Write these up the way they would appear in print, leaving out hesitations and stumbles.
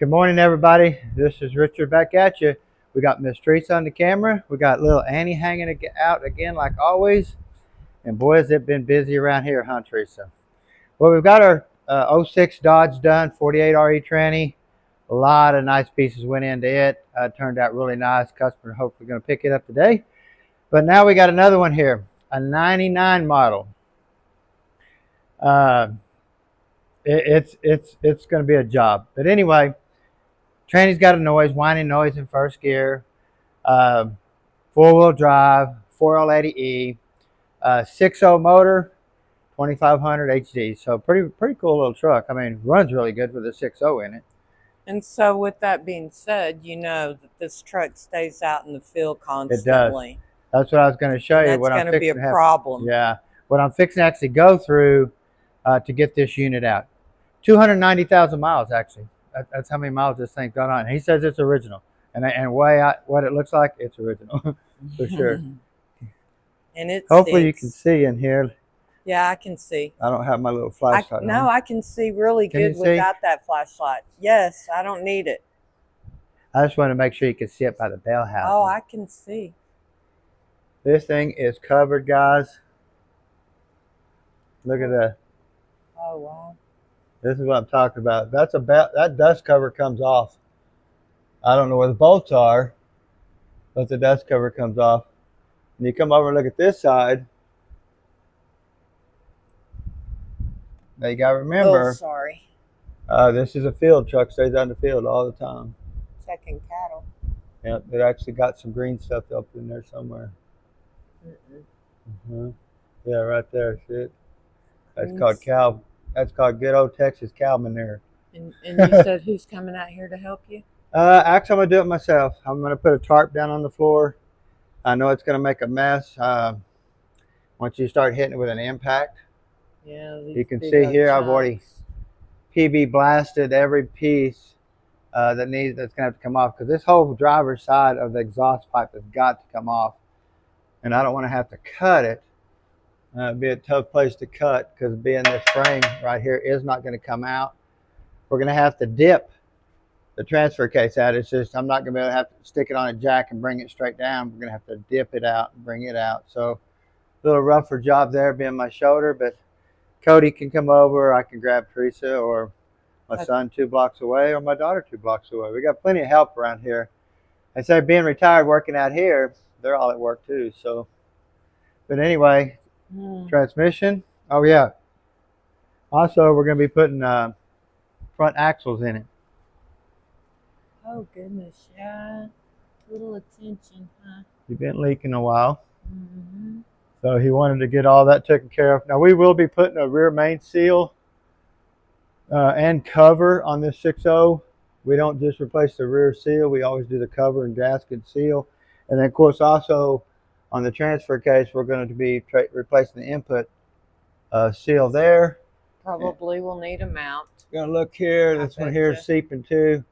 Good morning, everybody. This is Richard back at you. We got Miss Teresa on the camera. We got little Annie hanging out again, like always. And boy, has it been busy around here, huh, Teresa? Well, we've got our '06 Dodge done, 48 RE tranny. A lot of nice pieces went into it. Turned out really nice. Customer hopefully going to pick it up today. But now we got another one here, a '99 model. It's going to be a job. But anyway, tranny's got a noise, whining noise in first gear. Four-wheel drive, 4L80E, 6.0 motor, 2500 HD. So pretty cool little truck. I mean, runs really good with a 6.0 in it. And so with that being said, you know that this truck stays out in the field constantly. It does. That's what I was going to show you. That's going to be a problem. Yeah. What I'm fixing to actually go through to get this unit out. 290,000 miles, actually. That's how many miles this thing's gone on. He says it's original. And what it looks like, it's original for sure. And it hopefully you can see in here. Yeah, I can see. I don't have my little flashlight. No, I can see really good without that flashlight. Yes, I don't need it. I just want to make sure you can see it by the bell housing. Oh, I can see. This thing is covered, guys. Look at that. Oh, wow. This is what I'm talking about. That dust cover comes off. I don't know where the bolts are, but the dust cover comes off. And you come over and look at this side. Now you gotta remember. Oh, sorry. This is a field truck. Stays out in the field all the time. Checking cattle. Yeah, it actually got some green stuff up in there somewhere. Yeah, right there. See it? That's called cow. That's called good old Texas cow manure. And you said who's coming out here to help you? Actually, I'm going to do it myself. I'm going to put a tarp down on the floor. I know it's going to make a mess. Once you start hitting it with an impact. Yeah. You can see here I've already PB blasted every piece that's going to have to come off. Because this whole driver's side of the exhaust pipe has got to come off. And I don't want to have to cut it. It'd be a tough place to cut because being this frame right here is not going to come out. We're going to have to dip the transfer case out. It's just I'm not going to be able to have to stick it on a jack and bring it straight down. We're going to have to dip it out and bring it out. So a little rougher job there being my shoulder, but Cody can come over. I can grab Teresa or my son 2 blocks away or my daughter 2 blocks away. We got plenty of help around here. I say being retired working out here, they're all at work too. So, but anyway. Transmission. Oh yeah. Also, we're going to be putting front axles in it. Oh goodness, yeah. A little attention, huh? You've been leaking a while. So he wanted to get all that taken care of. Now we will be putting a rear main seal and cover on this 6.0. We don't just replace the rear seal. We always do the cover and gasket seal. And then of course also on the transfer case, we're going to be replacing the input seal there. Probably will need a mount. Going to look here. This one here is seeping too.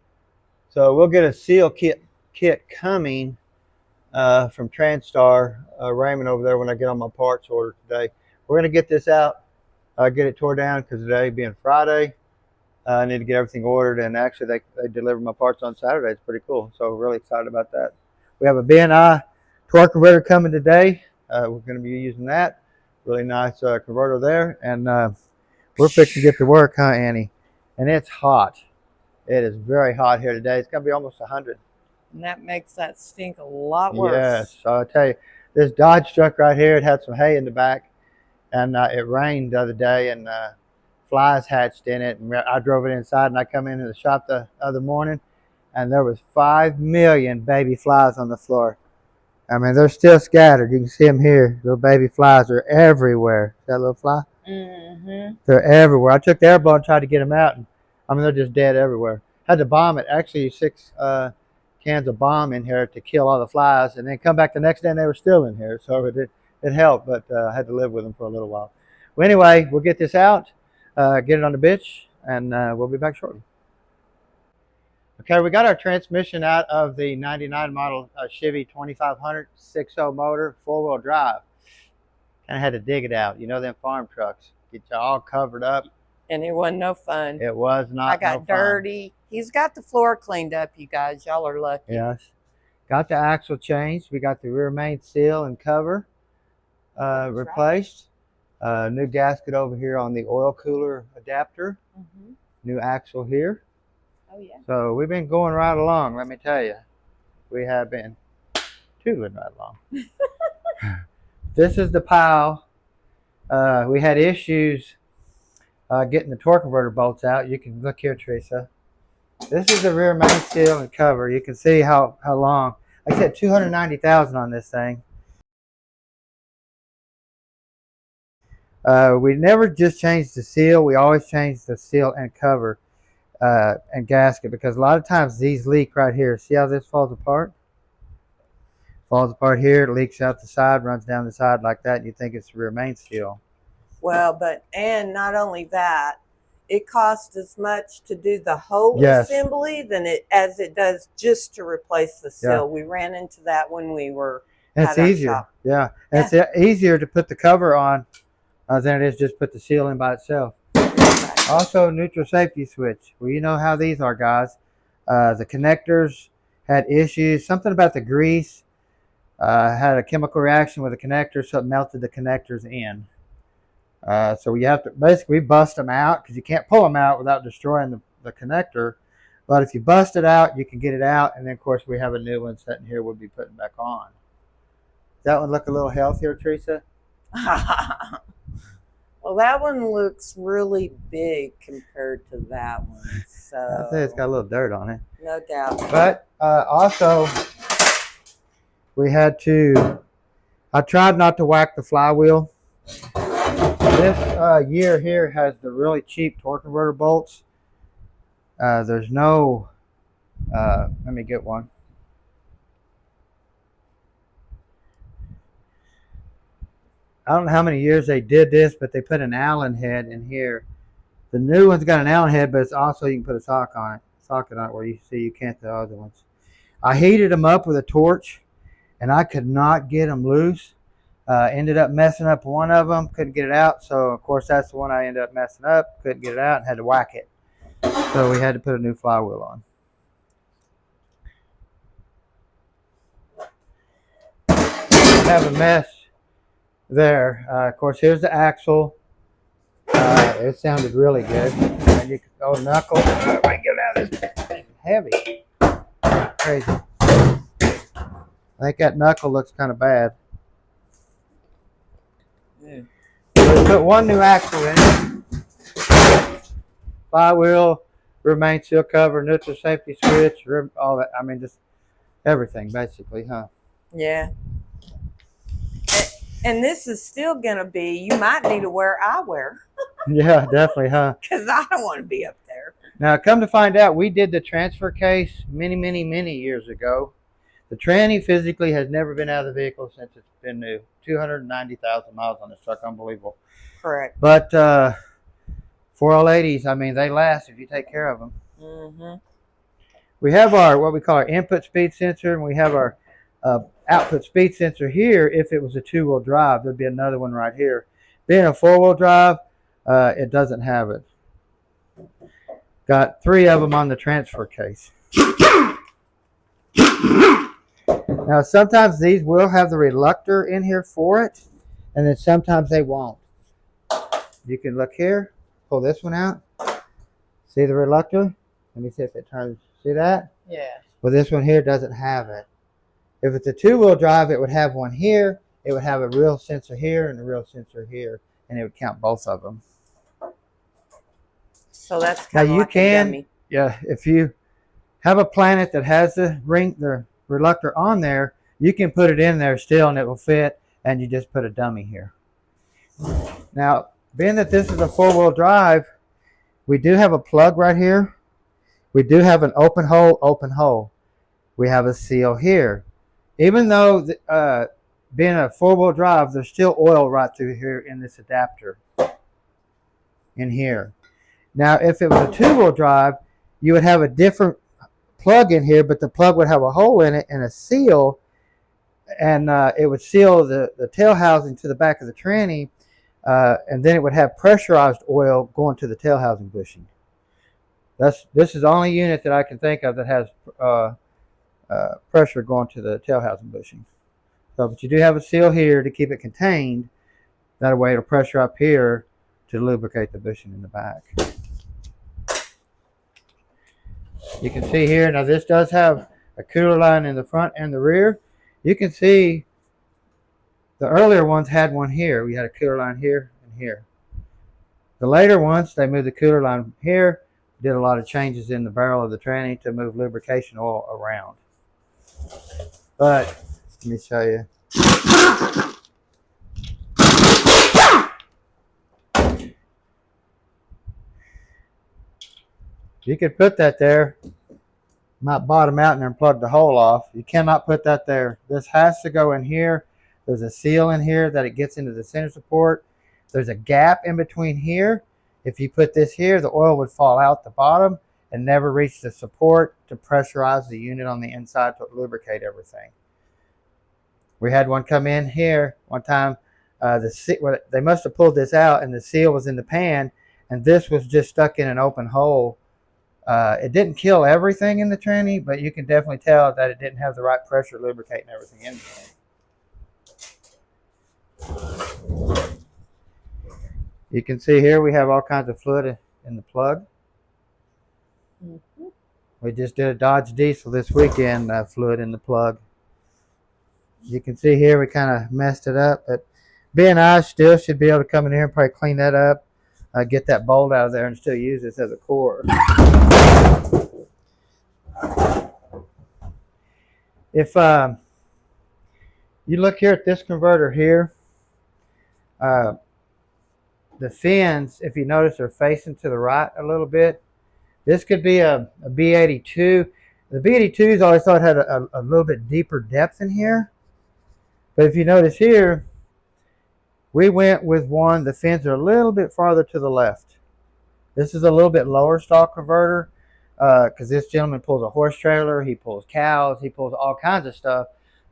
So we'll get a seal kit coming from Transtar Raymond over there when I get on my parts order today. We're going to get this out, get it tore down because today being Friday, I need to get everything ordered. And actually, they delivered my parts on Saturday. It's pretty cool. So we're really excited about that. We have a BNI torque converter coming today. We're going to be using that. Really nice converter there. And we're fixing to get to work, huh, Annie? And it's hot. It is very hot here today. It's going to be almost 100. And that makes that stink a lot worse. Yes. So I'll tell you, this Dodge truck right here, it had some hay in the back. And it rained the other day and flies hatched in it. And I drove it inside and I come into the shop the other morning and there was 5 million baby flies on the floor. I mean, they're still scattered. You can see them here. Little baby flies are everywhere. See that little fly? They're everywhere. I took the air blower and tried to get them out. And, I mean, they're just dead everywhere. Had to bomb it. Actually, 6 cans of bomb in here to kill all the flies. And then come back the next day and they were still in here. So it helped, but I had to live with them for a little while. Well, anyway, we'll get this out, get it on the bitch, and we'll be back shortly. Okay, we got our transmission out of the 99 model Chevy 2500 6.0 motor, 4-wheel drive. Kind of had to dig it out. You know them farm trucks. Get you all covered up. And it wasn't no fun. It was not. I got dirty. He's got the floor cleaned up, you guys. Y'all are lucky. Yes. Got the axle changed. We got the rear main seal and cover replaced. New gasket over here on the oil cooler adapter. New axle here. Oh, yeah. So we've been going right along, let me tell you. We have been tooling right along. This is the pile. We had issues getting the torque converter bolts out. You can look here, Teresa. This is the rear main seal and cover. You can see how long. I said 290,000 on this thing. We never just changed the seal. We always change the seal and cover and gasket, because a lot of times these leak right here. See how this falls apart? Falls apart here, it leaks out the side, runs down the side like that, and you think it's the rear main seal. Well, and not only that, it costs as much to do the whole assembly as it does just to replace the seal. We ran into that when we were at our shop. Yeah, and it's easier to put the cover on than it is just put the seal in by itself. Also, neutral safety switch. Well, you know how these are, guys. The connectors had issues. Something about the grease had a chemical reaction with the connector, so it melted the connectors in. So you have to basically bust them out, because you can't pull them out without destroying the connector. But if you bust it out, you can get it out, and then of course we have a new one sitting here we'll be putting back on. Does that one look a little healthier, Teresa? Well, that one looks really big compared to that one. So I say it's got a little dirt on it. No doubt. But also, we had to, I tried not to whack the flywheel. This year here has the really cheap torque converter bolts. There's no, let me get one. I don't know how many years they did this, but they put an Allen head in here. The new one's got an Allen head, but it's also, you can put a socket on it where you see you can't the other ones. I heated them up with a torch, and I could not get them loose. Ended up messing up one of them, couldn't get it out. So of course that's the one I ended up messing up, couldn't get it out, and had to whack it. So we had to put a new flywheel on. We have a mess there. Of course, here's the axle. It sounded really good. And you can, oh, knuckle. I can get out of this. It's heavy. Crazy. I think that knuckle looks kind of bad. Yeah. So we put one new axle in it. Flywheel, rear main seal cover, neutral safety switch, all that. I mean, just everything basically, huh? Yeah. And this is still going to be, you might need to wear eyewear. Yeah, definitely, huh? Because I don't want to be up there. Now, come to find out, we did the transfer case many years ago. The tranny physically has never been out of the vehicle since it's been new. 290,000 miles on this truck, unbelievable. Correct. But for our ladies, I mean, they last if you take care of them. Mm-hmm. We have our, what we call our input speed sensor, and we have our output speed sensor here. If it was a two-wheel drive, there'd be another one right here. Being a four-wheel drive, it doesn't have it. Got 3 of them on the transfer case. Now, sometimes these will have the reluctor in here for it, and then sometimes they won't. You can look here, pull this one out. See the reluctor? Let me see if it turns. See that? Yeah. Well, this one here doesn't have it. If it's a two-wheel drive, it would have one here. It would have a real sensor here and a real sensor here, and it would count both of them. So that's kind of like a dummy. Yeah, if you have a Planet that has the reluctor on there, you can put it in there still, and it will fit, and you just put a dummy here. Now, being that this is a four-wheel drive, we do have a plug right here. We do have an open hole. We have a seal here. Even though being a four-wheel drive, there's still oil right through here in this adapter in here. Now, if it was a two-wheel drive, you would have a different plug in here, but the plug would have a hole in it and a seal, and it would seal the tail housing to the back of the tranny, and then it would have pressurized oil going to the tail housing bushing. This is the only unit that I can think of that has pressure going to the tail housing bushing. So, but you do have a seal here to keep it contained. That way it'll pressure up here to lubricate the bushing in the back. You can see here, now this does have a cooler line in the front and the rear. You can see the earlier ones had one here. We had a cooler line here and here. The later ones, they moved the cooler line here, did a lot of changes in the barrel of the tranny to move lubrication oil around. But let me show you. You could put that there, might bottom out in there and plug the hole off. You cannot put that there. This has to go in here. There's a seal in here that it gets into the center support. There's a gap in between here. If you put this here, the oil would fall out the bottom and never reach the support to pressurize the unit on the inside to lubricate everything. We had one come in here one time. They must have pulled this out and the seal was in the pan, and this was just stuck in an open hole. It didn't kill everything in the tranny, but you can definitely tell that it didn't have the right pressure lubricating everything in there. You can see here we have all kinds of fluid in the plug. We just did a Dodge diesel this weekend, fluid in the plug. You can see here we kind of messed it up, but B&I still should be able to come in here and probably clean that up, get that bolt out of there and still use this as a core. If you look here at this converter here, the fins, if you notice, are facing to the right a little bit. This could be a B82. The B82s always thought had a little bit deeper depth in here. But if you notice here, we went with one, the fins are a little bit farther to the left. This is a little bit lower stall converter because this gentleman pulls a horse trailer, he pulls cows, he pulls all kinds of stuff.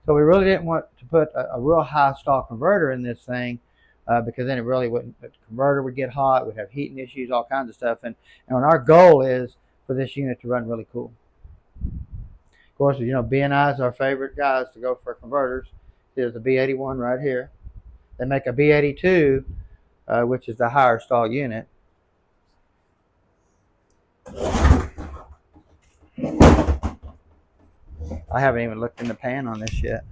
So we really didn't want to put a real high stall converter in this thing because then it really wouldn't, the converter would get hot, we'd have heating issues, all kinds of stuff. And our goal is for this unit to run really cool. Of course, you know, B&I is our favorite guys to go for converters. There's a B81 right here. They make a B82, which is the higher stall unit. I haven't even looked in the pan on this yet.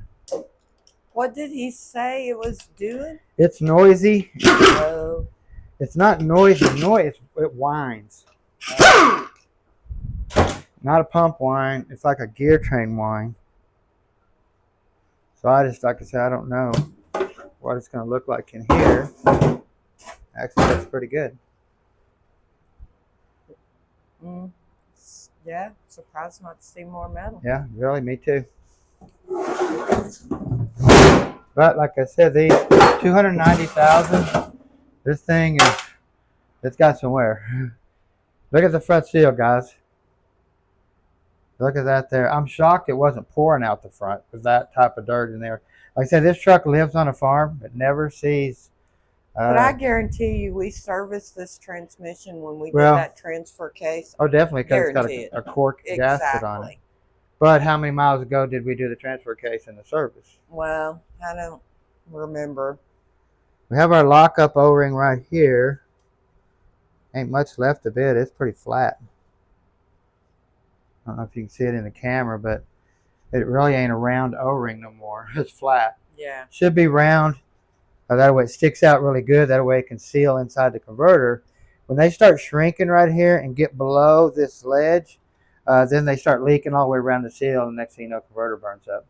What did he say it was doing? It's noisy. Oh. It's not noisy. It whines. Not a pump whine. It's like a gear train whine. So I just, like I said, I don't know what it's going to look like in here. Actually, that's pretty good. Yeah, surprised not to see more metal. Yeah, really, me too. But like I said, these 290,000. This thing is, it's got some wear. Look at the front seal, guys. Look at that there. I'm shocked it wasn't pouring out the front with that type of dirt in there. Like I said, this truck lives on a farm. It never sees. But I guarantee you we serviced this transmission when we did that transfer case. Oh, definitely, because it's got a cork gasket on it. But how many miles ago did we do the transfer case in the service? Well, I don't remember. We have our lockup O-ring right here. Ain't much left of it. It's pretty flat. I don't know if you can see it in the camera, but it really ain't a round O-ring no more. It's flat. Yeah. Should be round. That way it sticks out really good. That way it can seal inside the converter. When they start shrinking right here and get below this ledge, then they start leaking all the way around the seal, and the next thing you know, converter burns up.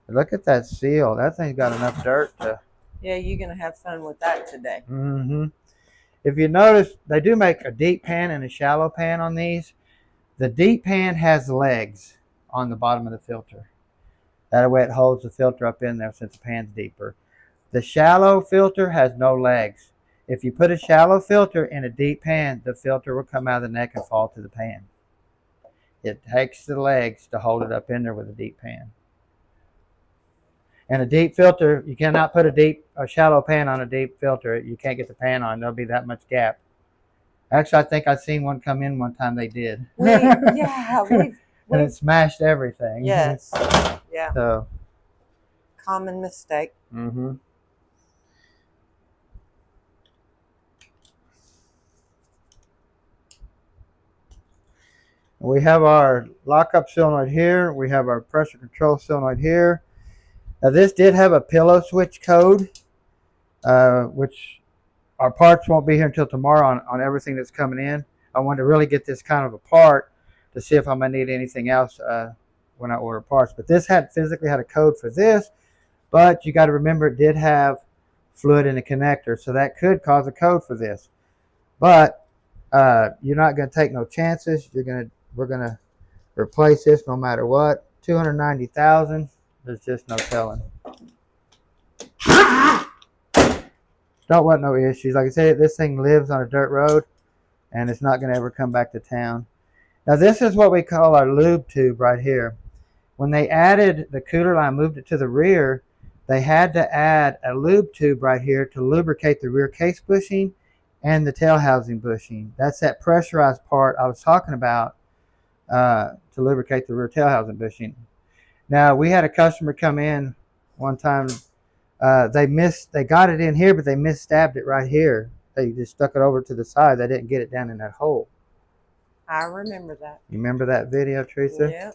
But look at that seal. That thing's got enough dirt to... Yeah, you're going to have fun with that today. If you notice, they do make a deep pan and a shallow pan on these. The deep pan has legs on the bottom of the filter. That way it holds the filter up in there since the pan's deeper. The shallow filter has no legs. If you put a shallow filter in a deep pan, the filter will come out of the neck and fall to the pan. It takes the legs to hold it up in there with a deep pan. And a deep filter, you cannot put a shallow pan on a deep filter. You can't get the pan on. There'll be that much gap. Actually, I think I seen one come in one time. They did. Yeah, and it smashed everything. Yes. Yeah. So. Common mistake. Mm-hmm. We have our lockup solenoid here. We have our pressure control solenoid here. Now this did have a pillow switch code, which our parts won't be here until tomorrow on everything that's coming in. I wanted to really get this kind of apart to see if I'm going to need anything else when I order parts. But this physically had a code for this, but you got to remember it did have fluid in the connector, so that could cause a code for this. But you're not going to take no chances. We're going to replace this no matter what. $290,000. There's just no telling. Don't want no issues. Like I said, this thing lives on a dirt road, and it's not going to ever come back to town. Now this is what we call our lube tube right here. When they added the cooler line, moved it to the rear, they had to add a lube tube right here to lubricate the rear case bushing and the tail housing bushing. That's that pressurized part I was talking about to lubricate the rear tail housing bushing. Now we had a customer come in one time. They got it in here, but they misstabbed it right here. They just stuck it over to the side. They didn't get it down in that hole. I remember that. You remember that video, Teresa? Yeah.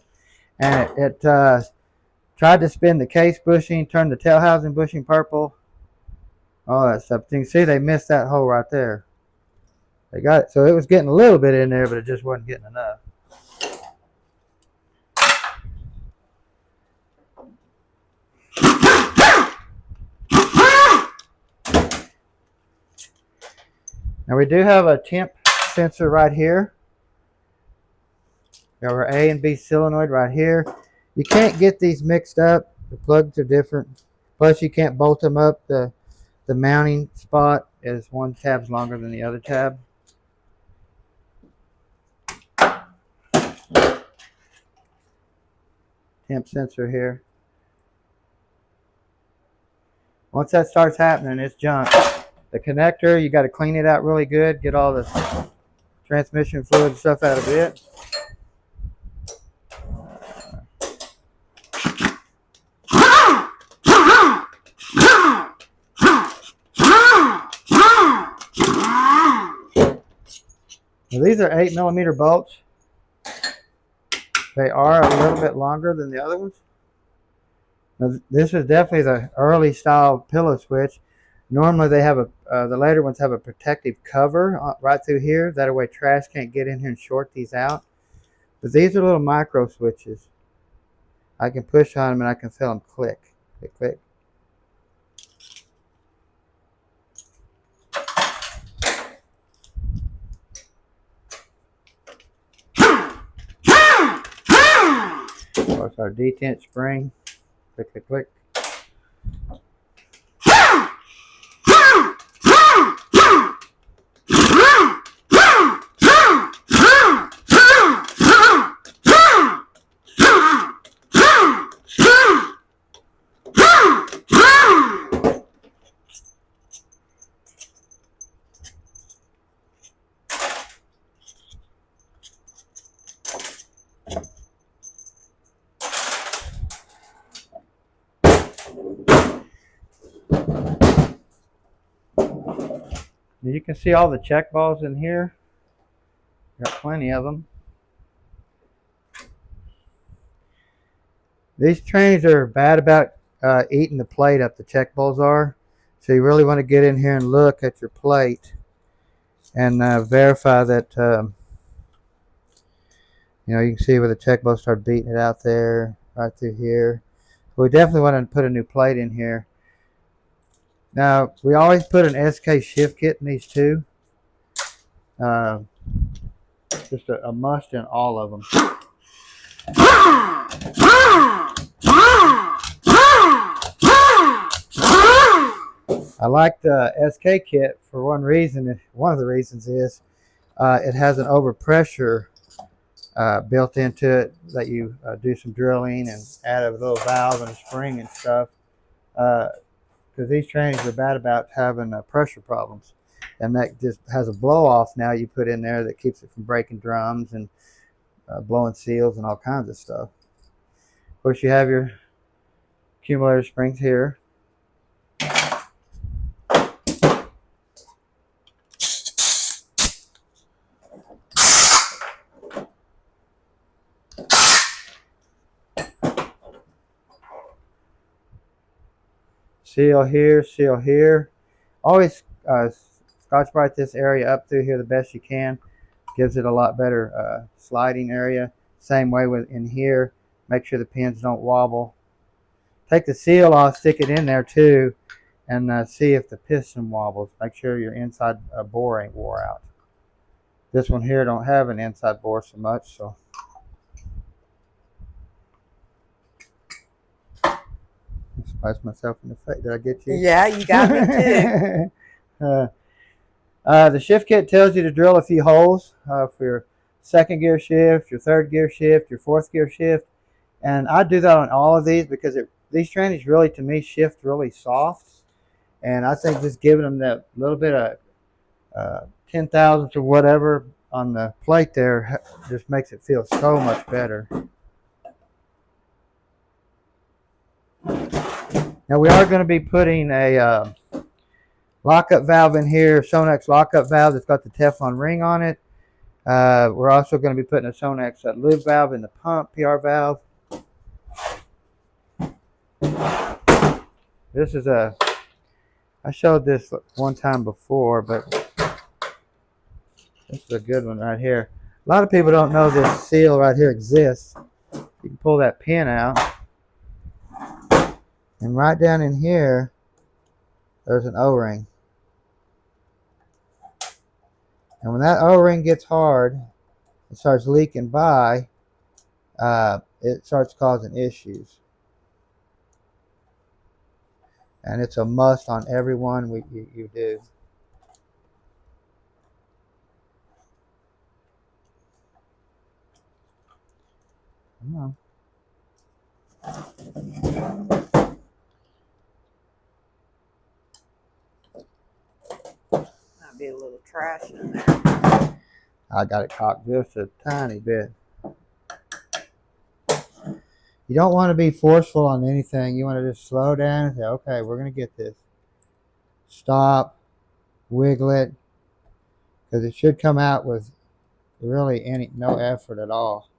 And it tried to spin the case bushing, turn the tail housing bushing purple, all that stuff. You can see they missed that hole right there. They got it. So it was getting a little bit in there, but it just wasn't getting enough. Now we do have a temp sensor right here. We have our A and B solenoid right here. You can't get these mixed up. The plugs are different. Plus you can't bolt them up. The mounting spot is one tab's longer than the other tab. Temp sensor here. Once that starts happening, it's junk. The connector, you got to clean it out really good. Get all the transmission fluid and stuff out of it. Now, these are 8mm bolts. They are a little bit longer than the other ones. Now, this is definitely the early style pillow switch. Normally they have the later ones have a protective cover right through here. That way trash can't get in here and short these out. But these are little micro switches. I can push on them and I can feel them click, click, click. That's our detent spring. Click, click, click. You can see all the check balls in here. Got plenty of them. These trains are bad about eating the plate up, the check balls are. So you really want to get in here and look at your plate and verify that, you know, you can see where the check balls start beating it out there, right through here. We definitely want to put a new plate in here. Now, we always put an SK shift kit in these two. Just a must in all of them. I like the SK kit for one reason. One of the reasons is it has an overpressure built into it that you do some drilling and add a little valve and a spring and stuff. Because these trains are bad about having pressure problems. and that just has a blow off now you put in there that keeps it from breaking drums and blowing seals and all kinds of stuff. Of course, you have your accumulator springs here. Seal here, seal here. Always Scotch-Brite this area up through here the best you can. Gives it a lot better sliding area. Same way with in here. Make sure the pins don't wobble. Take the seal off, stick it in there too, and see if the piston wobbles. Make sure your inside bore ain't wore out. This one here don't have an inside bore so much, so. I spiced myself in the face. Did I get you? Yeah, you got me too. The shift kit tells you to drill a few holes for your second gear shift, your third gear shift, your fourth gear shift. And I do that on all of these because these trannies really, to me, shift really soft. And I think just giving them that little bit of 10 thousandths or whatever on the plate there just makes it feel so much better. Now we are going to be putting a lockup valve in here, Sonex lockup valve that's got the Teflon ring on it. We're also going to be putting a Sonex lube valve in the pump, PR valve. This is I showed this one time before, but this is a good one right here. A lot of people don't know this seal right here exists. You can pull that pin out. And right down in here, there's an O-ring. And when that O-ring gets hard, it starts leaking by, it starts causing issues. And it's a must on every one you do. Come on. Might be a little trash in there. I got it cocked just a tiny bit. You don't want to be forceful on anything. You want to just slow down and say, okay, we're going to get this. Stop, wiggle it, because it should come out with really no effort at all.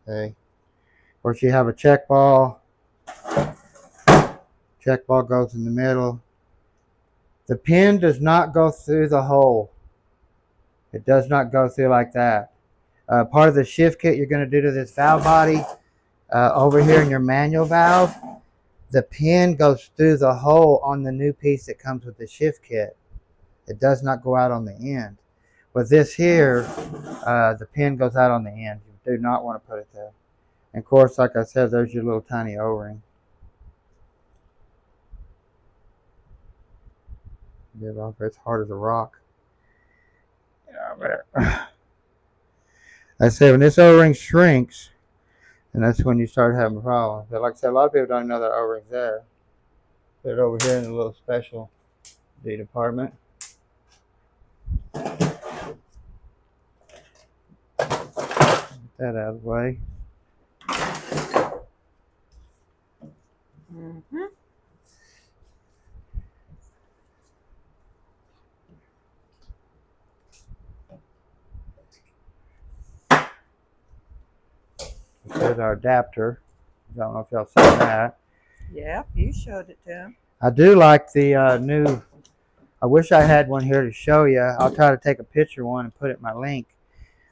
Okay. Of course, you have a check ball. Check ball goes in the middle. The pin does not go through the hole. It does not go through like that. Part of the shift kit you're going to do to this valve body over here in your manual valve, the pin goes through the hole on the new piece that comes with the shift kit. It does not go out on the end. With this here, the pin goes out on the end. You do not want to put it there. And of course, like I said, there's your little tiny O-ring. Get it off. It's hard as a rock. Yeah, better. I say when this O-ring shrinks, and that's when you start having problems. But like I said, a lot of people don't know that O-ring's there. Put it over here in the little special D department. Get that out of the way. Mm-hmm. There's our adapter. I don't know if y'all saw that. Yeah, you showed it to him. I do like the new. I wish I had one here to show you. I'll try to take a picture of one and put it in my link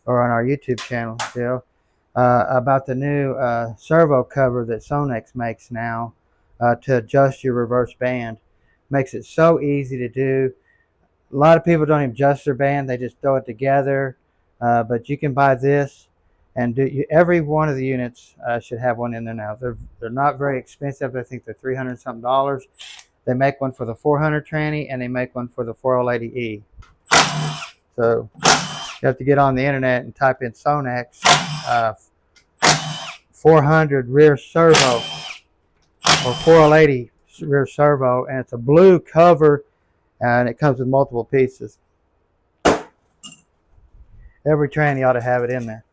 or on our YouTube channel still. About the new servo cover that Sonex makes now to adjust your reverse band. Makes it so easy to do. A lot of people don't even adjust their band. They just throw it together. But you can buy this. And every one of the units should have one in there now. They're not very expensive. I think they're $300 something. They make one for the 400 tranny and they make one for the 4080E. So you have to get on the internet and type in Sonex 400 rear servo or 4080 rear servo, and it's a blue cover, and it comes with multiple pieces. Every tranny ought to have it in there.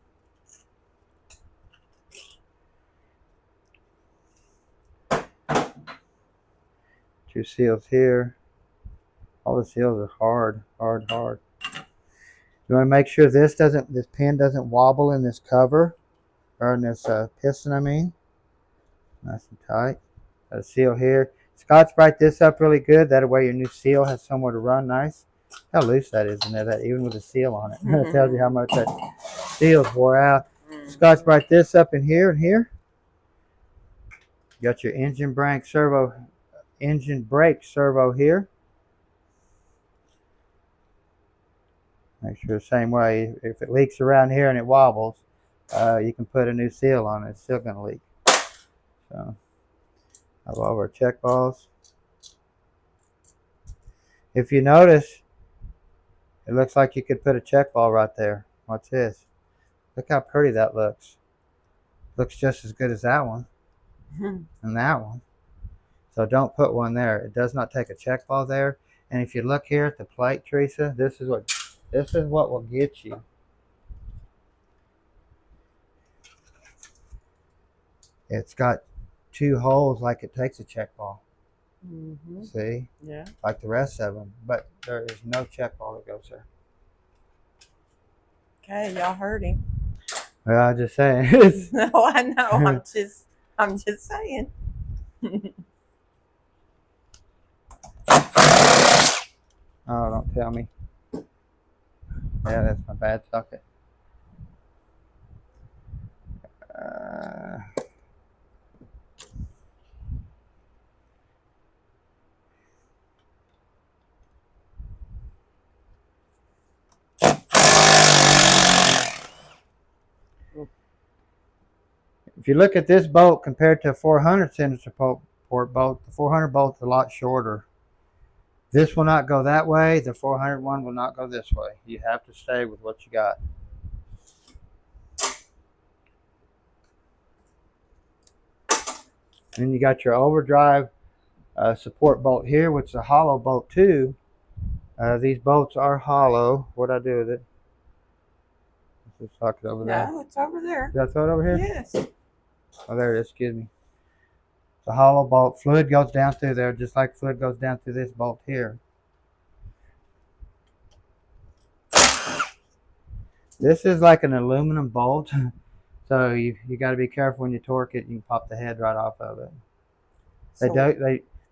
Two seals here. All the seals are hard. You want to make sure this pin doesn't wobble in this cover, or in this piston, I mean. Nice and tight. Got a seal here. Scotch-Brite this up really good. That way your new seal has somewhere to run nice. How loose that is in there, that even with a seal on it. It tells you how much that seal's wore out. Scotch-Brite this up in here and here. You got your engine brake servo here. Make sure the same way. If it leaks around here and it wobbles, you can put a new seal on it. It's still going to leak. So, have all of our check balls. If you notice, it looks like you could put a check ball right there. Watch this. Look how pretty that looks. Looks just as good as that one and that one. So don't put one there. It does not take a check ball there. And if you look here at the plate, Teresa, this is what will get you. It's got two holes like it takes a check ball. See? Yeah. Like the rest of them. But there is no check ball that goes there. Okay, y'all heard him. Well, I'm just saying. No, I know. I'm just saying. Oh, don't tell me. Yeah, that's my bad socket. If you look at this bolt compared to a 400 center port bolt, the 400 bolt is a lot shorter. This will not go that way. The 400 one will not go this way. You have to stay with what you got. And then you got your overdrive support bolt here, which is a hollow bolt too. These bolts are hollow. What'd I do with it? Let's just socket over there. No, it's over there. Did I throw it over here? Yes. Oh, there it is. Excuse me. It's a hollow bolt. Fluid goes down through there, just like fluid goes down through this bolt here. This is like an aluminum bolt, so you got to be careful when you torque it. You can pop the head right off of it.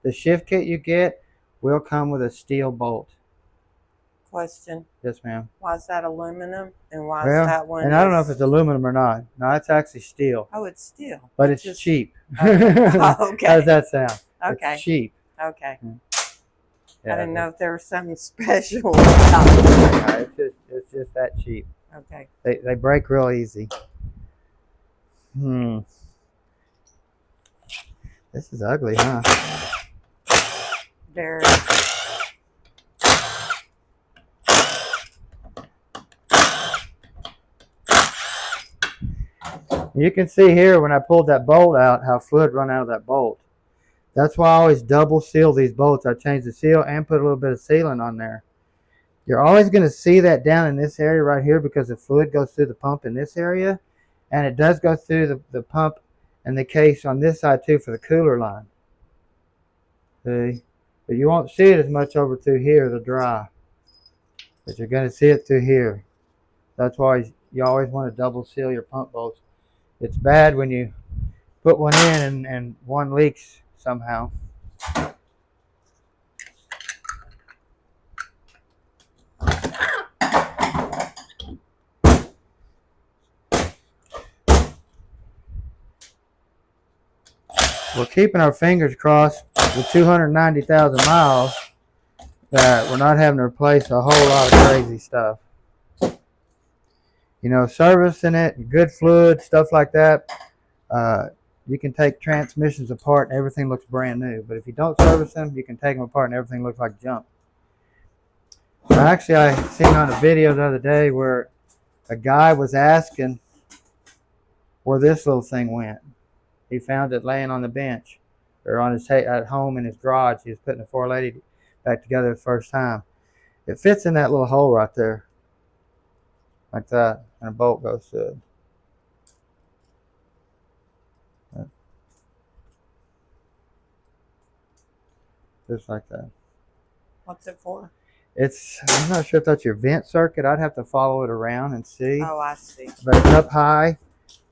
The shift kit you get will come with a steel bolt. Question. Yes, ma'am. Why is that aluminum, and why is that one? And I don't know if it's aluminum or not. No, it's actually steel. Oh, it's steel. But it's just cheap. Okay. How does that sound? Okay. It's cheap. Okay. Yeah, I didn't know if there was something special about it. No, it's just that cheap. Okay. They break real easy. This is ugly, huh? Very. You can see here when I pulled that bolt out how fluid run out of that bolt. That's why I always double seal these bolts. I change the seal and put a little bit of sealant on there. You're always going to see that down in this area right here because the fluid goes through the pump in this area, and it does go through the pump and the case on this side too for the cooler line. See? But you won't see it as much over through here, the dry. But you're going to see it through here. That's why you always want to double seal your pump bolts. It's bad when you put one in and one leaks somehow. We're keeping our fingers crossed with 290,000 miles that we're not having to replace a whole lot of crazy stuff. You know, servicing it, good fluid, stuff like that, you can take transmissions apart and everything looks brand new. But if you don't service them, you can take them apart and everything looks like junk. Actually, I seen on a video the other day where a guy was asking where this little thing went. He found it laying on the bench. or on his at home in his garage. He was putting the 480 back together the first time. It fits in that little hole right there, like that, and a bolt goes through it. Just like that. What's it for? I'm not sure if that's your vent circuit. I'd have to follow it around and see. Oh, I see. But it's up high.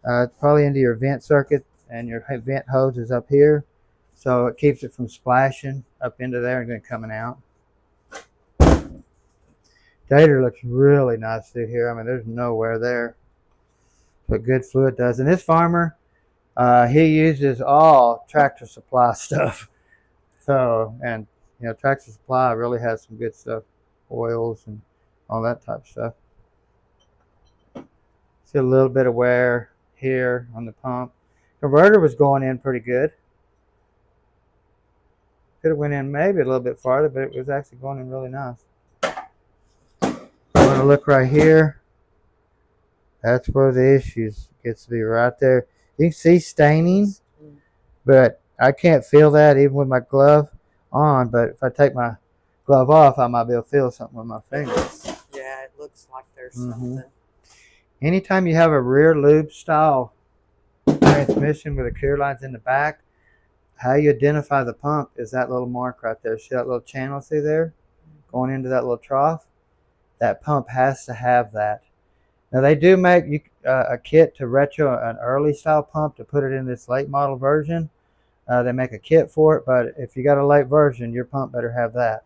It's probably into your vent circuit, and your vent hose is up here. So it keeps it from splashing up into there and then coming out. Gator looks really nice through here. I mean, there's nowhere there. But good fluid does. And this farmer, he uses all Tractor Supply stuff. So, and you know, Tractor Supply really has some good stuff, oils and all that type of stuff. See a little bit of wear here on the pump. Converter was going in pretty good. Could have went in maybe a little bit farther, but it was actually going in really nice. I'm going to look right here. That's where the issues gets to be right there. You can see staining, but I can't feel that even with my glove on. But if I take my glove off, I might be able to feel something with my fingers. Yeah, it looks like there's something. Anytime you have a rear lube style transmission with the clear lines in the back, how you identify the pump is that little mark right there. See that little channel through there going into that little trough? That pump has to have that. Now they do make a kit to retro an early style pump to put it in this late model version. They make a kit for it, but if you got a late version, your pump better have that.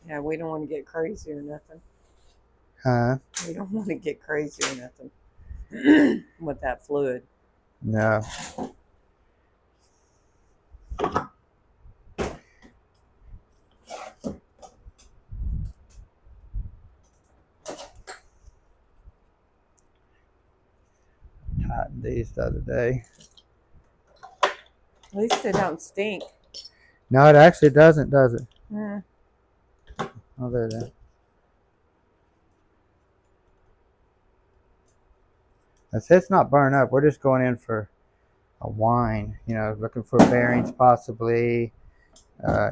Yeah, we don't want to get crazy or nothing. Huh? We don't want to get crazy or nothing with that fluid. No. Tightened these the other day. At least they don't stink. No, it actually doesn't, does it? Yeah. Oh, there it is. It's not burned up. We're just going in for a whine, you know, looking for bearings possibly,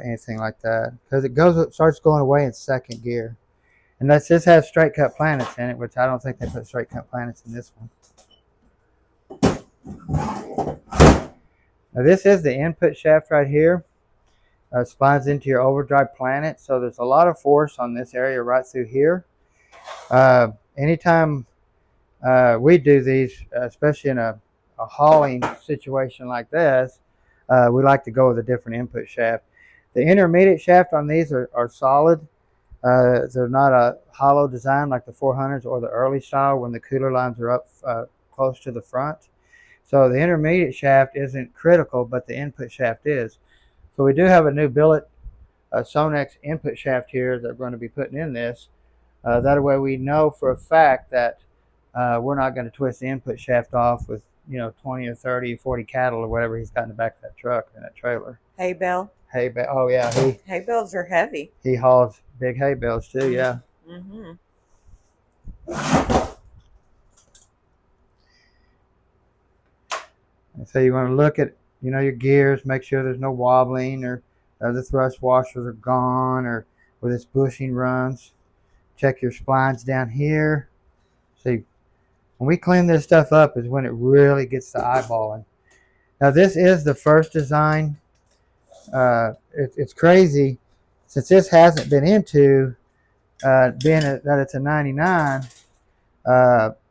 anything like that. Because it starts going away in second gear. And this has straight cut planets in it, which I don't think they put straight cut planets in this one. Now this is the input shaft right here. Slides into your overdrive planet. So there's a lot of force on this area right through here. Anytime we do these, especially in a hauling situation like this, we like to go with a different input shaft. The intermediate shaft on these are solid. They're not a hollow design like the 400s or the early style when the cooler lines are up close to the front. So the intermediate shaft isn't critical, but the input shaft is. So we do have a new billet Sonex input shaft here that we're going to be putting in this. That way we know for a fact that we're not going to twist the input shaft off with, you know, 20 or 30, 40 cattle or whatever he's got in the back of that truck and that trailer. Hay bale. Hay bale. Oh yeah, hay bales are heavy. He hauls big hay bales too. Yeah. Mm-hmm. And so you want to look at, you know, your gears, make sure there's no wobbling or the thrust washers are gone or where this bushing runs. Check your splines down here. See, when we clean this stuff up is when it really gets to eyeballing. Now this is the first design. It's crazy since this hasn't been into being that it's a 99.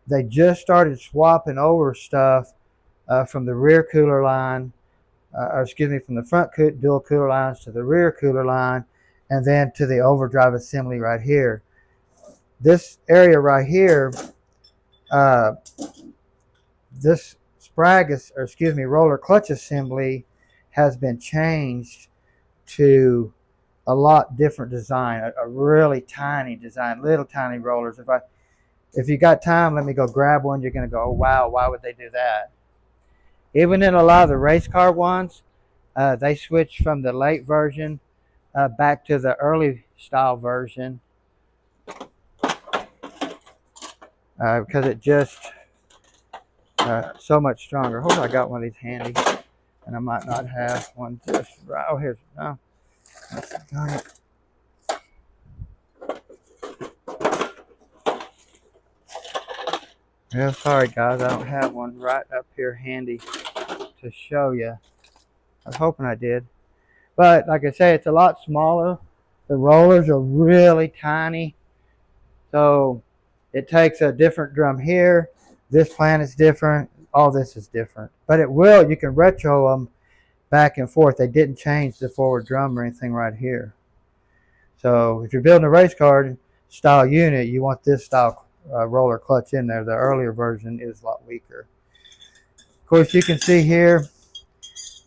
They just started swapping over stuff from the rear cooler line, or excuse me, from the front dual cooler lines to the rear cooler line, and then to the overdrive assembly right here. This area right here, this Sprag, or excuse me, roller clutch assembly has been changed to a lot different design, a really tiny design, little tiny rollers. If you got time, let me go grab one. You're going to go, oh, wow, why would they do that? Even in a lot of the race car ones, they switched from the late version back to the early style version because it just so much stronger. Hold on, I got one of these handy, and I might not have one just right. Oh, here's no. Darn it. Yeah, sorry guys, I don't have one right up here handy to show you. I was hoping I did, but like I say, it's a lot smaller. The rollers are really tiny, so it takes a different drum here. This plan is different. All this is different, but it will. You can retro them back and forth. They didn't change the forward drum or anything right here. So if you're building a race car style unit, you want this style roller clutch in there. The earlier version is a lot weaker. Of course, you can see here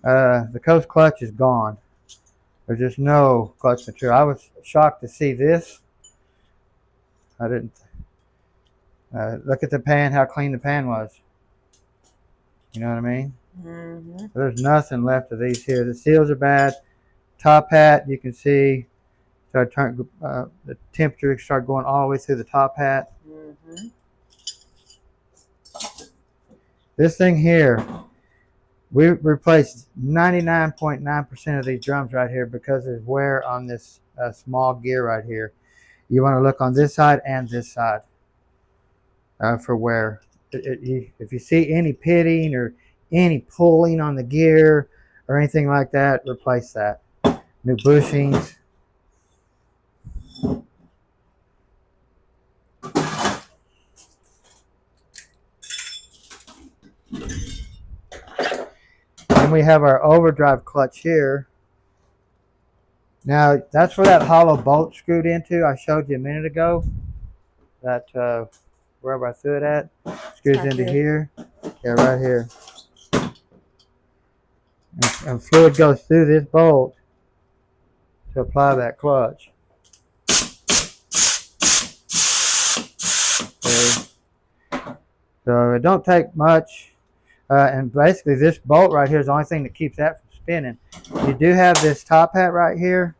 the coast clutch is gone. There's just no clutch material. I was shocked to see this. I didn't look at the pan, how clean the pan was. You know what I mean? Mm-hmm. There's nothing left of these here. The seals are bad. Top hat, you can see, the temperature started going all the way through the top hat. Mm-hmm. This thing here, we replaced 99.9% of these drums right here because there's wear on this small gear right here. You want to look on this side and this side for wear. If you see any pitting or any pulling on the gear or anything like that, replace that. New bushings. And we have our overdrive clutch here. Now, that's where that hollow bolt screwed into. I showed you a minute ago. That wherever I threw it at, screws into here. Yeah, right here. And fluid goes through this bolt to apply that clutch. Okay. So it don't take much. And basically this bolt right here is the only thing that keeps that from spinning. You do have this top hat right here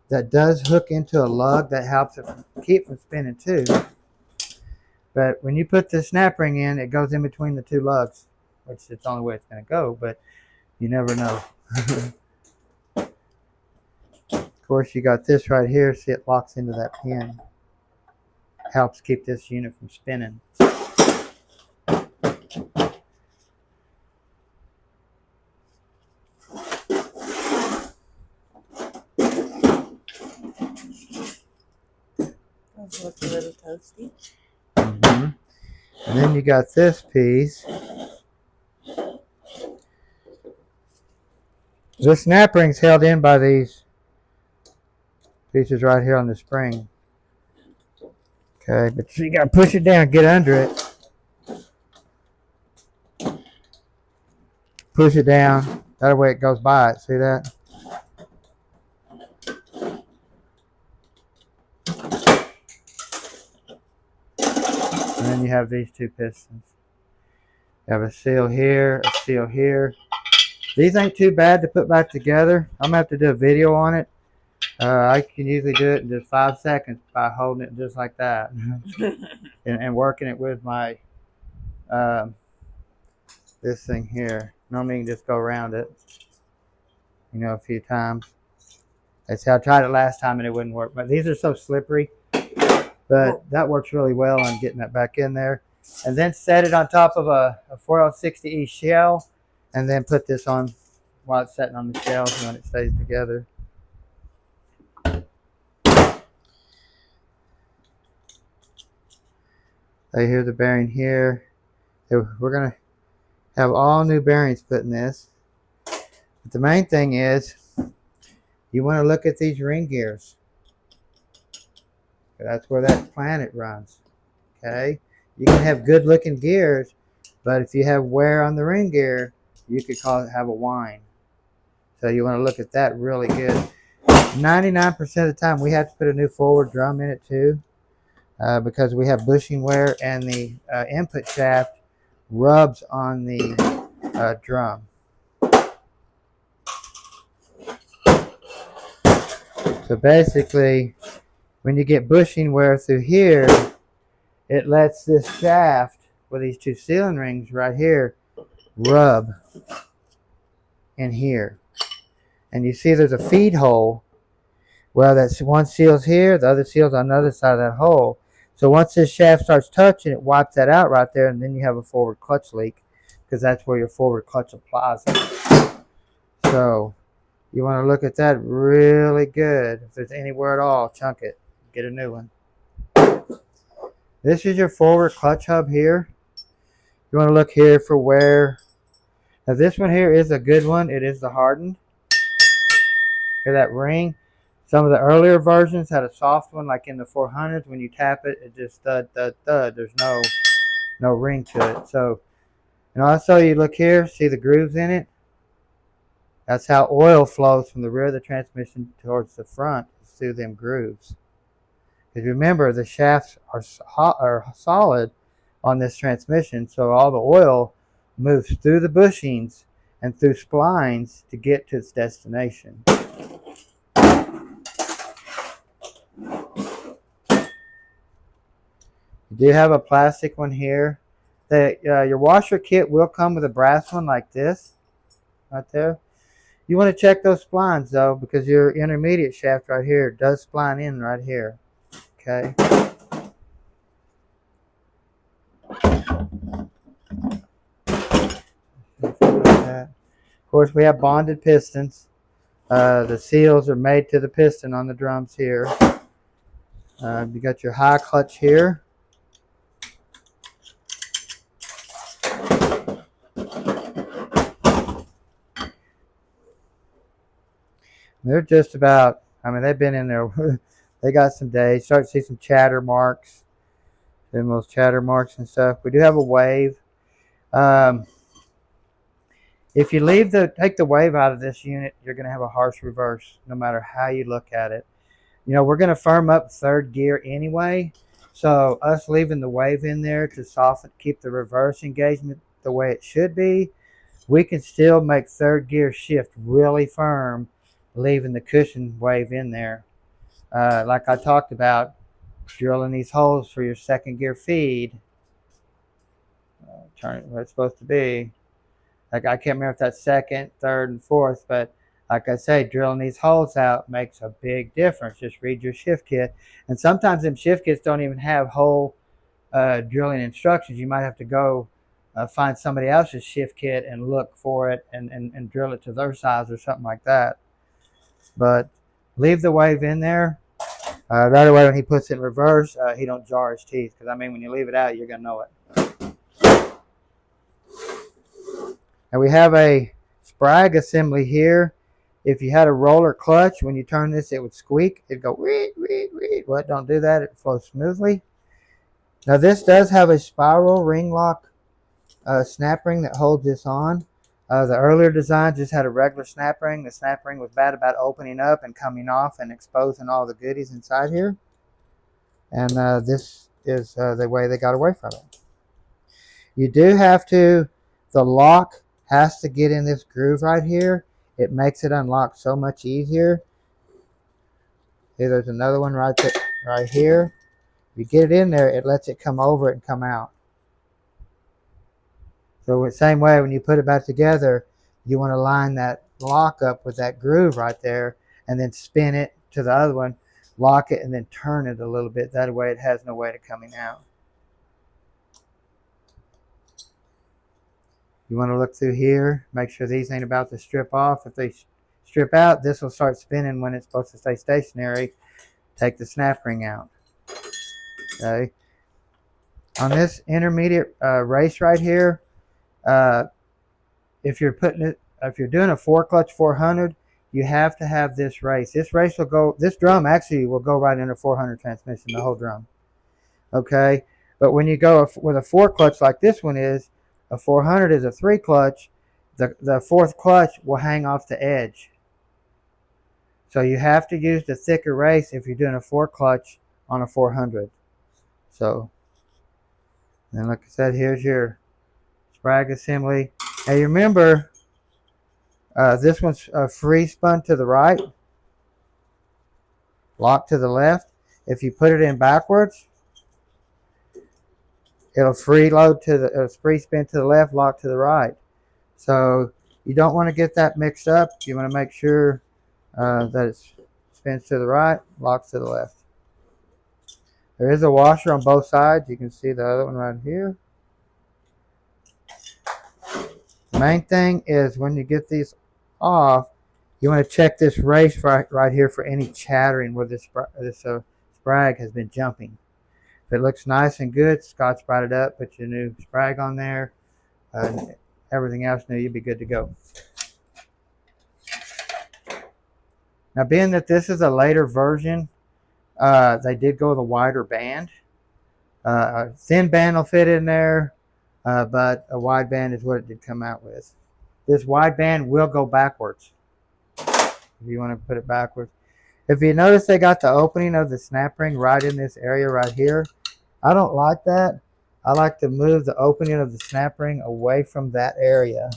that does hook into a lug that helps it keep from spinning too. But when you put the snap ring in, it goes in between the two lugs, which is the only way it's going to go, but you never know. Of course, you got this right here, see it locks into that pin. Helps keep this unit from spinning. Looks a little toasty. Mm-hmm. And then you got this piece. This snap ring's held in by these pieces right here on the spring. Okay, but you gotta push it down, get under it. Push it down. That way it goes by it. See that? And then you have these two pistons. You have a seal here, a seal here. These ain't too bad to put back together. I'm gonna have to do a video on it. I can usually do it in just 5 seconds by holding it just like that and working it with my this thing here. Normally you can just go around it, you know, a few times. That's how I tried it last time and it wouldn't work. But these are so slippery. But that works really well on getting that back in there. And then set it on top of a 4L60E shell, and then put this on while it's sitting on the shells and when it stays together. Here's the bearing here. We're going to have all new bearings put in this. But the main thing is you want to look at these ring gears. That's where that planet runs. Okay, you can have good looking gears, but if you have wear on the ring gear, you could have a whine. So you want to look at that really good. 99% of the time we have to put a new forward drum in it too, because we have bushing wear and the input shaft rubs on the drum. So basically, when you get bushing wear through here, it lets this shaft with these two sealing rings right here rub in here. And you see there's a feed hole. Well, that's one seal's here, the other seal's on the other side of that hole. So once this shaft starts touching, it wipes that out right there, and then you have a forward clutch leak because that's where your forward clutch applies. So you want to look at that really good. If there's anywhere at all, chunk it. Get a new one. This is your forward clutch hub here. You want to look here for wear. Now this one here is a good one. It is the hardened. Hear that ring? Some of the earlier versions had a soft one, like in the 400s. When you tap it, it just thud, thud, thud. There's no ring to it. So, and also you look here, see the grooves in it? That's how oil flows from the rear of the transmission towards the front through them grooves. Because remember, the shafts are solid on this transmission, so all the oil moves through the bushings and through splines to get to its destination. You do have a plastic one here. Your washer kit will come with a brass one like this, right there. You want to check those splines though, because your intermediate shaft right here does spline in right here. Okay. Of course, we have bonded pistons. The seals are made to the piston on the drums here. You got your high clutch here. They're just about, I mean, they've been in there. They got some days. Start to see some chatter marks. Then those chatter marks and stuff. We do have a wave. If you take the wave out of this unit, you're going to have a harsh reverse, no matter how you look at it. You know, we're going to firm up third gear anyway. So us leaving the wave in there to soften, keep the reverse engagement the way it should be, we can still make third gear shift really firm, leaving the cushion wave in there. Like I talked about, drilling these holes for your second gear feed. Turn it where it's supposed to be. Like I can't remember if that's second, third, and fourth, but like I say, drilling these holes out makes a big difference. Just read your shift kit. And sometimes them shift kits don't even have hole drilling instructions. You might have to go find somebody else's shift kit and look for it and drill it to their size or something like that. But leave the wave in there. That way when he puts it in reverse, he don't jar his teeth. Because, I mean, when you leave it out, you're going to know it. And we have a Sprag assembly here. If you had a roller clutch, when you turn this, it would squeak. It'd go, reed, reed, reed. Well, don't do that. It flows smoothly. Now, this does have a spiral ring lock snap ring that holds this on. The earlier design just had a regular snap ring. The snap ring was bad about opening up and coming off and exposing all the goodies inside here. And this is the way they got away from it. You do have to, the lock has to get in this groove right here. It makes it unlock so much easier. Here, there's another one right here. If you get it in there, it lets it come over it and come out. So the same way, when you put it back together, you want to line that lock up with that groove right there and then spin it to the other one, lock it, and then turn it a little bit. That way it has no way to coming out. You want to look through here, make sure these ain't about to strip off. If they strip out, this will start spinning when it's supposed to stay stationary. Take the snap ring out. Okay. On this intermediate race right here, if you're doing a 4-clutch 400, you have to have this race. This drum actually will go right in a 400 transmission, the whole drum. Okay, but when you go with a 4-clutch like this one is, a 400 is a 3-clutch. The fourth clutch will hang off the edge. So you have to use the thicker race if you're doing a 4-clutch on a 400. So, and like I said, here's your Sprag assembly. Now you remember, this one's free spun to the right. lock to the left. If you put it in backwards, it'll free spin to the left, lock to the right. So you don't want to get that mixed up. You want to make sure that it spins to the right, locks to the left. There is a washer on both sides. You can see the other one right here. The main thing is when you get these off, you want to check this race right here for any chattering where this Sprag has been jumping. If it looks nice and good, Scotch Brite it up, put your new Sprag on there, everything else new, you'll be good to go. Now, being that this is a later version, they did go with a wider band. A thin band will fit in there, but a wide band is what it did come out with. This wide band will go backwards if you want to put it backwards. If you notice, they got the opening of the snap ring right in this area right here. I don't like that. I like to move the opening of the snap ring away from that area.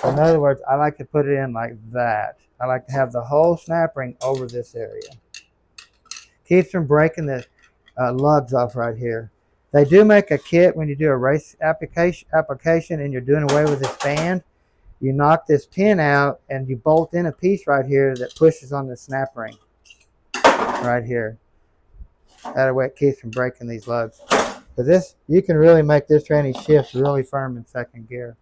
In other words, I like to put it in like that. I like to have the whole snap ring over this area. Keeps from breaking the lugs off right here. They do make a kit when you do a race application and you're doing away with this band. You knock this pin out and you bolt in a piece right here that pushes on the snap ring right here. That way it keeps from breaking these lugs. But this, you can really make this tranny shift really firm in second gear.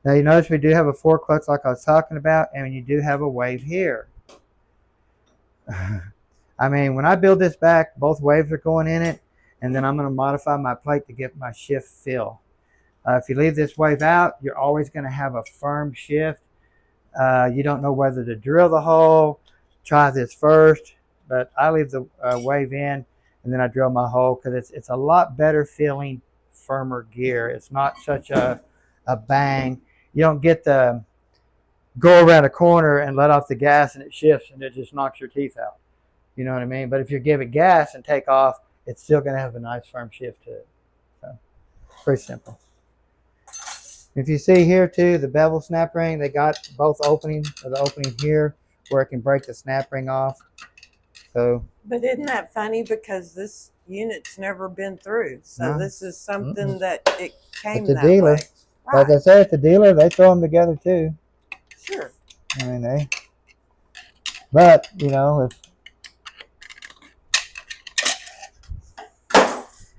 Now you notice we do have a 4-clutch like I was talking about, and you do have a wave here. I mean, when I build this back, both waves are going in it, and then I'm going to modify my plate to get my shift feel. If you leave this wave out, you're always going to have a firm shift. You don't know whether to drill the hole. Try this first, but I leave the wave in, and then I drill my hole because it's a lot better feeling, firmer gear. It's not such a bang. You don't get the go around a corner and let off the gas and it shifts and it just knocks your teeth out. You know what I mean? But if you give it gas and take off, it's still going to have a nice firm shift to it. So, pretty simple. If you see here too, the bevel snap ring, they got both openings, or the opening here where it can break the snap ring off. So, but isn't that funny, because this unit's never been through, so this is something that it came that dealer. way. Right. Like I said, at the dealer, they throw them together too. Sure. I mean, but you know,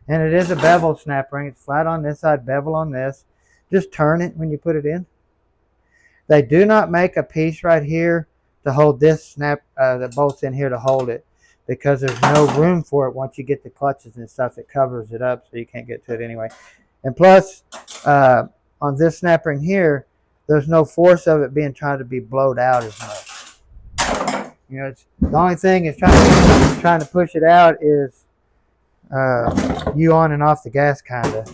and it is a bevel snap ring. It's flat on this side, bevel on this. Just turn it when you put it in. They do not make a piece right here to hold this snap that bolts in here to hold it, because there's no room for it once you get the clutches and stuff. It covers it up so you can't get to it anyway. And plus, on this snap ring here, there's no force of it being trying to be blowed out as much. You know, it's the only thing is trying to push it out is you on and off the gas, kinda.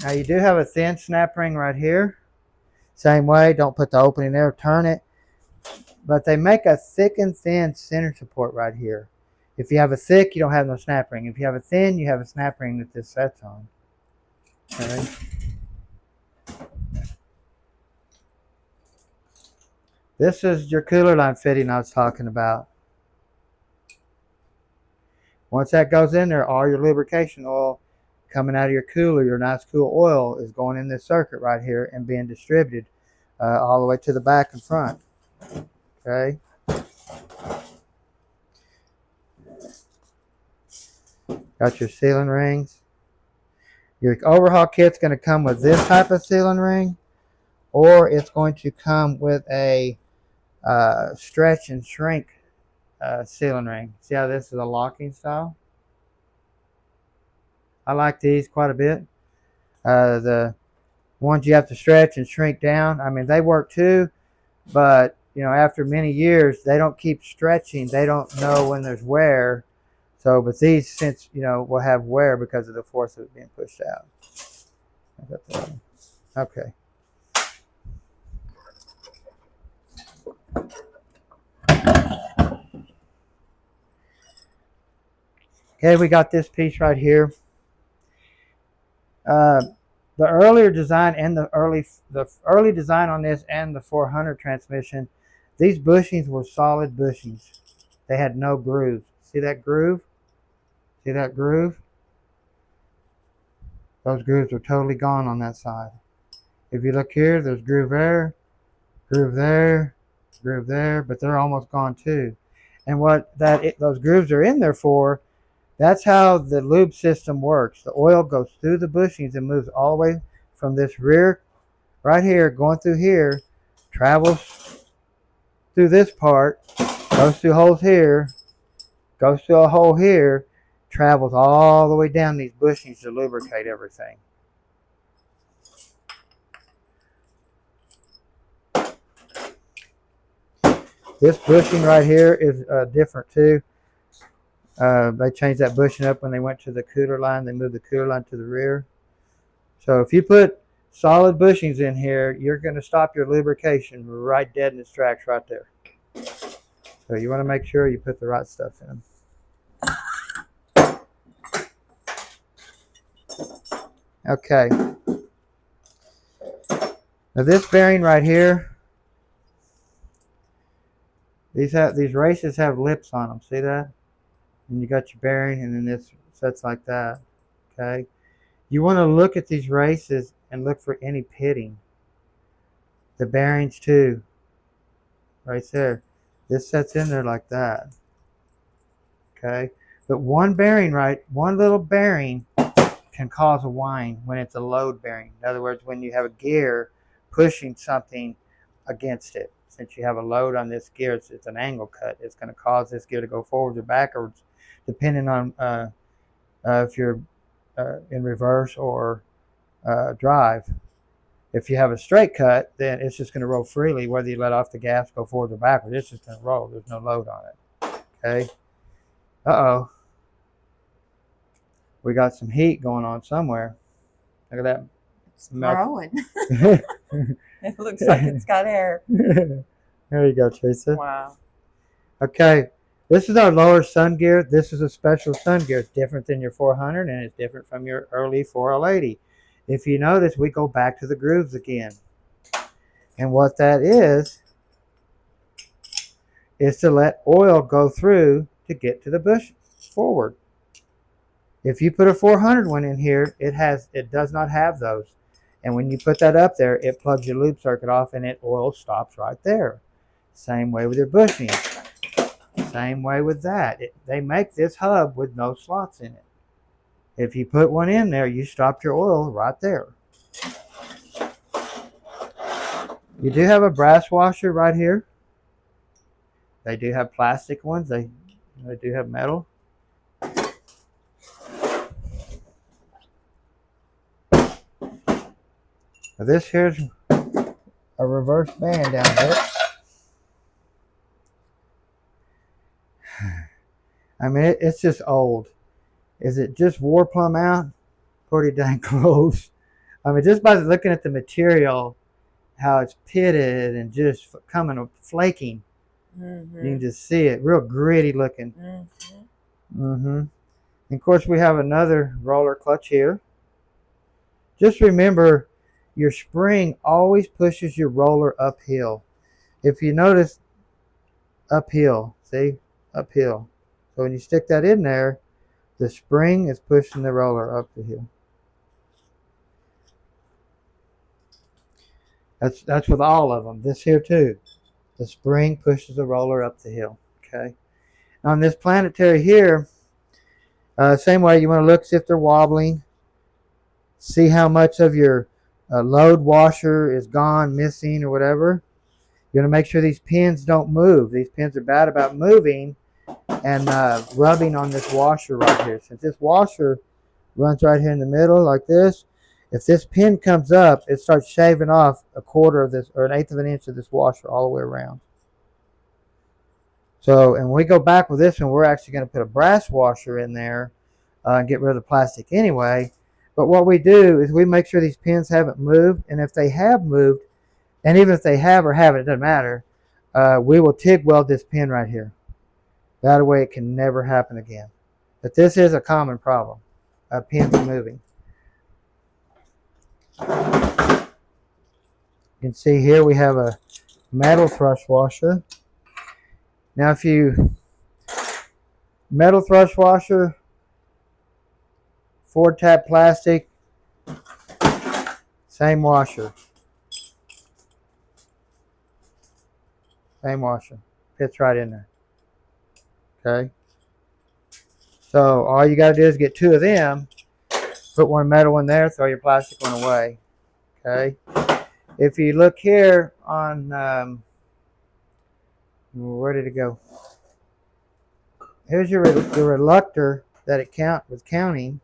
Now you do have a thin snap ring right here. Same way, don't put the opening there, turn it. But they make a thick and thin center support right here. If you have a thick, you don't have no snap ring. If you have a thin, you have a snap ring that this sets on. Okay. This is your cooler line fitting I was talking about. Once that goes in there, all your lubrication oil coming out of your cooler, your nice cool oil, is going in this circuit right here and being distributed all the way to the back and front. Okay. Got your sealing rings. Your overhaul kit's going to come with this type of sealing ring, or it's going to come with a stretch and shrink sealing ring. See how this is a locking style? I like these quite a bit. The ones you have to stretch and shrink down, I mean, they work too, but you know, after many years, they don't keep stretching. They don't know when there's wear. So, but these, since, you know, will have wear because of the force of it being pushed out. I got that one. Okay. Okay, we got this piece right here. The earlier design and the early design on this and the 400 transmission, These bushings were solid bushings. They had no grooves. See that groove? See that groove? Those grooves are totally gone on that side. If you look here, there's groove there, groove there, groove there, but they're almost gone too. And what those grooves are in there for, that's how the lube system works. The oil goes through the bushings and moves all the way from this rear right here, going through here, travels through this part, goes through holes here, goes through a hole here, travels all the way down these bushings to lubricate everything. This bushing right here is different too. They changed that bushing up when they went to the cooler line. They moved the cooler line to the rear. So if you put solid bushings in here, you're going to stop your lubrication right dead in its tracks right there. So you want to make sure you put the right stuff in. Okay. Now this bearing right here, these races have lips on them. See that? And you got your bearing, and then this sets like that. Okay. You want to look at these races and look for any pitting. The bearings too. Right there. This sets in there like that. Okay. But one little bearing can cause a whine when it's a load bearing. In other words, when you have a gear pushing something against it. Since you have a load on this gear, it's an angle cut. It's going to cause this gear to go forwards or backwards, depending on if you're in reverse or drive. If you have a straight cut, then it's just going to roll freely, whether you let off the gas, go forward or backwards. It's just going to roll. There's no load on it. Okay. Uh-oh. We got some heat going on somewhere. Look at that. It's growing. It looks like it's got hair. There you go, Teresa. Wow. Okay. This is our lower sun gear. This is a special sun gear. It's different than your 400, and it's different from your early 4L80. If you notice, we go back to the grooves again. And what that is to let oil go through to get to the bush forward. If you put a 400 one in here, it does not have those. And when you put that up there, it plugs your lube circuit off and oil stops right there. Same way with your bushings. Same way with that. They make this hub with no slots in it. If you put one in there, you stopped your oil right there. You do have a brass washer right here. They do have plastic ones. They do have metal. Now this here's a reverse band down there. I mean, it's just old. Is it just wore plumb out? Pretty dang close. I mean, just by looking at the material, how it's pitted and just coming flaking, you can just see it. Real gritty looking. And of course, we have another roller clutch here. Just remember, your spring always pushes your roller uphill. If you notice, uphill. See? Uphill. So when you stick that in there, the spring is pushing the roller up the hill. That's with all of them. This here too. The spring pushes the roller up the hill. Okay. On this planetary here, same way, you want to look, see if they're wobbling. See how much of your load washer is gone, missing, or whatever. You want to make sure these pins don't move. These pins are bad about moving and rubbing on this washer right here. Since this washer runs right here in the middle like this, if this pin comes up, it starts shaving off a quarter of this, or an eighth of an inch of this washer all the way around. So, and when we go back with this one, we're actually going to put a brass washer in there and get rid of the plastic anyway. But what we do is we make sure these pins haven't moved, and if they have moved, and even if they have or haven't, it doesn't matter, we will TIG weld this pin right here. That way it can never happen again. But this is a common problem, pins moving. You can see here we have a metal thrush washer. Now if you, metal thrush washer, 4-tap plastic, same washer. Same washer. Fits right in there. Okay. So all you got to do is get 2 of them, put one metal in there, throw your plastic one away. Okay. If you look here on, where did it go? Here's your reluctor that it was counting.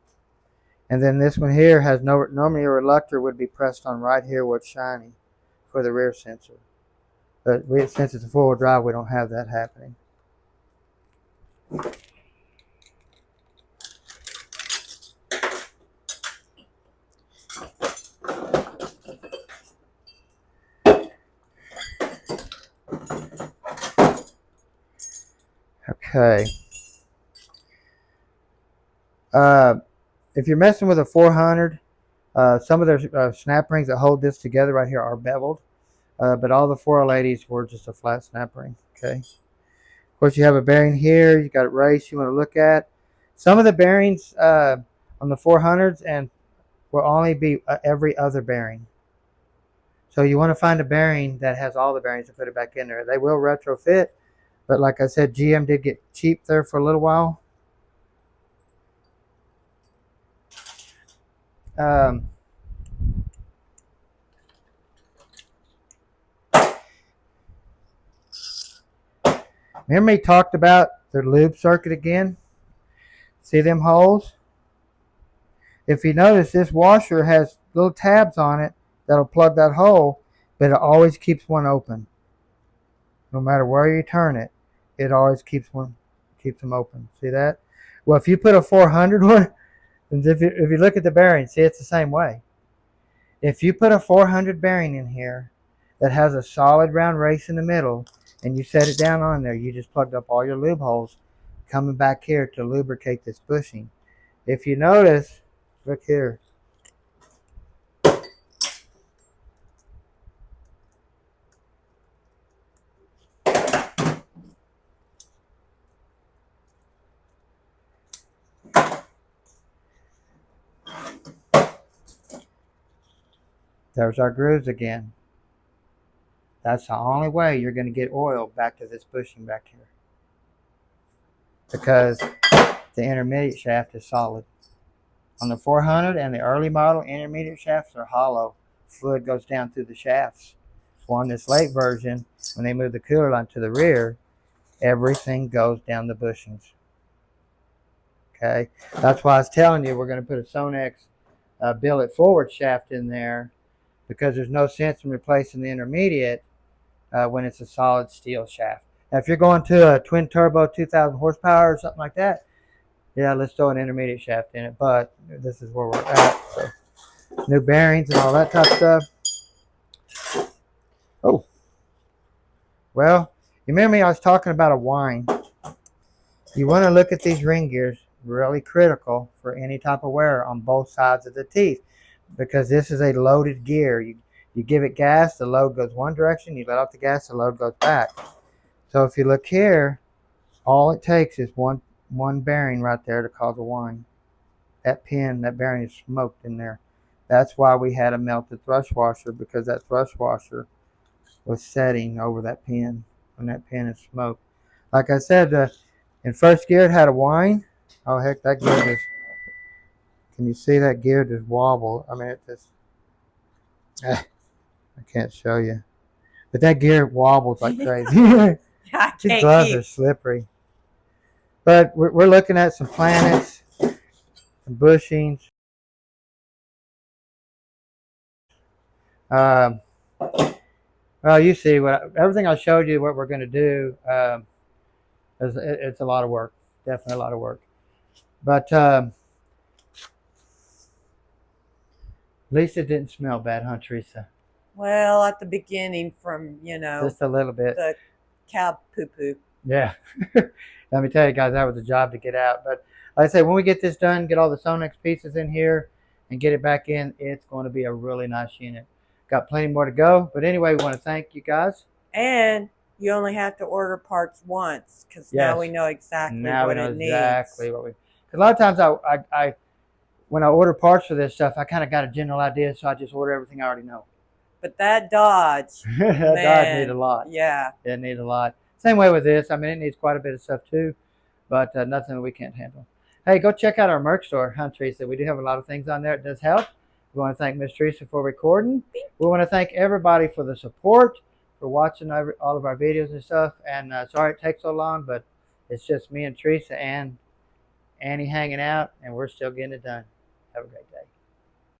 And then this one here has no, normally your reluctor would be pressed on right here where it's shiny for the rear sensor. But since it's a four-wheel drive, we don't have that happening. Okay. If you're messing with a 400, some of their snap rings that hold this together right here are beveled. But all the 4L80s were just a flat snap ring. Okay. Of course, you have a bearing here. You got a race you want to look at. Some of the bearings on the 400s and will only be every other bearing. So you want to find a bearing that has all the bearings and put it back in there. They will retrofit, but like I said, GM did get cheap there for a little while. Remember we talked about the lube circuit again? See them holes? If you notice, this washer has little tabs on it that'll plug that hole, but it always keeps one open. No matter where you turn it, it always keeps them open. See that? Well, if you put a 400 one, if you look at the bearing, see it's the same way. If you put a 400 bearing in here that has a solid round race in the middle, and you set it down on there, you just plugged up all your lube holes coming back here to lubricate this bushing. If you notice, look here. There's our grooves again. That's the only way you're going to get oil back to this bushing back here, because the intermediate shaft is solid. On the 400 and the early model, intermediate shafts are hollow. Fluid goes down through the shafts. Well, on this late version, when they move the cooler line to the rear, everything goes down the bushings. Okay, that's why I was telling you we're going to put a Sonex billet forward shaft in there, because there's no sense in replacing the intermediate when it's a solid steel shaft. Now, if you're going to a twin turbo 2,000 horsepower or something like that, yeah, let's throw an intermediate shaft in it. But this is where we're at. So, new bearings and all that type of stuff. Oh, well, you remember me? I was talking about a wind. You want to look at these ring gears. Really critical for any type of wear on both sides of the teeth, because this is a loaded gear. You give it gas, the load goes one direction. You let off the gas, the load goes back. So if you look here, all it takes is one bearing right there to cause a wind. That pin, that bearing is smoked in there. That's why we had a melted thrush washer, because that thrush washer was setting over that pin when that pin is smoked. Like I said, in first gear it had a wind. Oh heck, that gear just, can you see that gear just wobble? I mean, it just, I can't show you. But that gear wobbles like crazy. These gloves are slippery. But we're looking at some planets, some bushings. Well, you see, everything I showed you, what we're going to do, it's a lot of work. Definitely a lot of work. But at least it didn't smell bad, huh, Teresa? Well, at the beginning, from, just a little bit, the cow poo-poo. Yeah. Let me tell you guys, that was a job to get out. But like I said, when we get this done, get all the Sonex pieces in here and get it back in, it's going to be a really nice unit. Got plenty more to go. But anyway, we want to thank you guys. And you only have to order parts once because now we know exactly what it needs. Exactly what we. Because a lot of times I when I order parts for this stuff, I kind of got a general idea, so I just order everything I already know. But that Dodge, that Dodge needs a lot. Yeah, it needs a lot. Same way with this. I mean, it needs quite a bit of stuff too, but nothing that we can't handle. Hey, go check out our merch store, huh, Teresa? We do have a lot of things on there. It does help. We want to thank Miss Teresa for recording. We want to thank everybody for the support, for watching all of our videos and stuff. And sorry it takes so long, but it's just me and Teresa and Annie hanging out, and we're still getting it done. Have a great day.